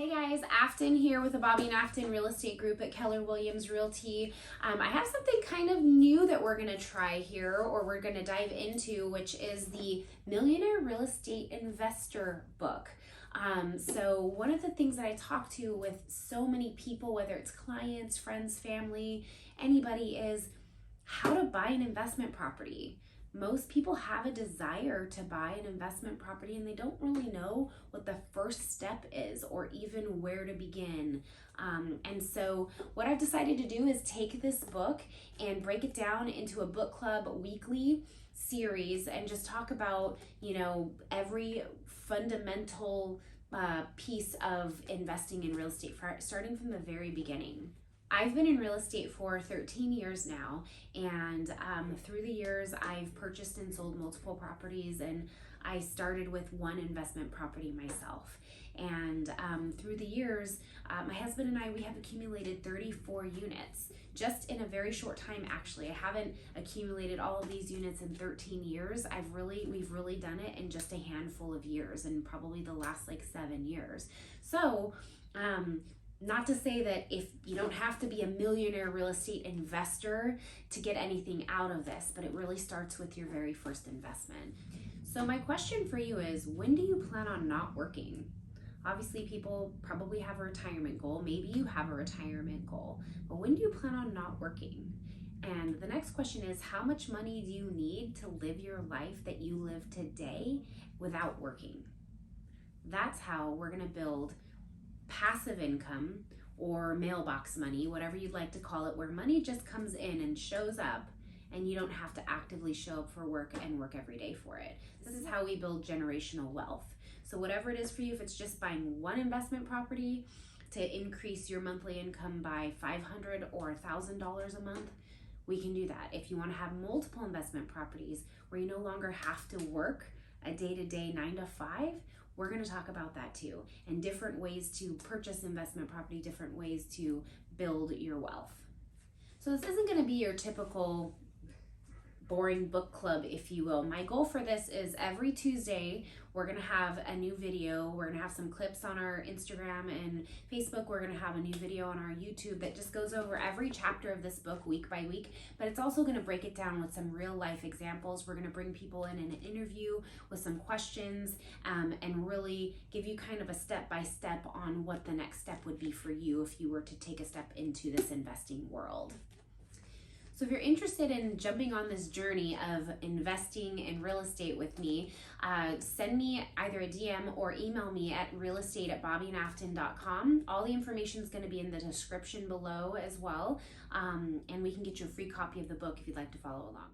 Hey guys, Afton here with the Bobby and Afton Real Estate Group at Keller Williams Realty. I have something kind of new that we're going to try here, or we're going to dive into, which is the Millionaire Real Estate Investor book. So one of the things that I talk to with so many people, whether it's clients, friends, family, anybody, is how to buy an investment property. Most people have a desire to buy an investment property and they don't really know what the first step is or even where to begin. And so what I've decided to do is take this book and break it down into a book club weekly series and just talk about, every fundamental piece of investing in real estate, starting from the very beginning. I've been in real estate for 13 years now, and through the years I've purchased and sold multiple properties, and I started with one investment property myself. And through the years, my husband and I, we have accumulated 34 units just in a very short time. Actually, I haven't accumulated all of these units in 13 years. We've really done it in just a handful of years, and probably the last 7 years. So not to say that if you don't have to be a millionaire real estate investor to get anything out of this, but it really starts with your very first investment. So my question for you is, when do you plan on not working? Obviously, people probably have a retirement goal. Maybe you have a retirement goal, but when do you plan on not working? And the next question is, how much money do you need to live your life that you live today without working? That's how we're gonna build passive income, or mailbox money, whatever you'd like to call it, where money just comes in and shows up and you don't have to actively show up for work and work every day for it. This is how we build generational wealth. So whatever it is for you, if it's just buying one investment property to increase your monthly income by $500 or $1,000 a month, we can do that. If you want to have multiple investment properties where you no longer have to work a day-to-day 9 to 5, we're going to talk about that too, and different ways to purchase investment property, different ways to build your wealth. So this isn't going to be your typical boring book club, if you will. My goal for this is every Tuesday we're going to have a new video. We're going to have some clips on our Instagram and Facebook. We're going to have a new video on our YouTube that just goes over every chapter of this book week by week, but it's also going to break it down with some real life examples. We're going to bring people in an interview with some questions and really give you kind of a step-by-step on what the next step would be for you if you were to take a step into this investing world. So if you're interested in jumping on this journey of investing in real estate with me, send me either a DM or email me at realestate@bobbyandafton.com. All the information is going to be in the description below as well, and we can get you a free copy of the book if you'd like to follow along.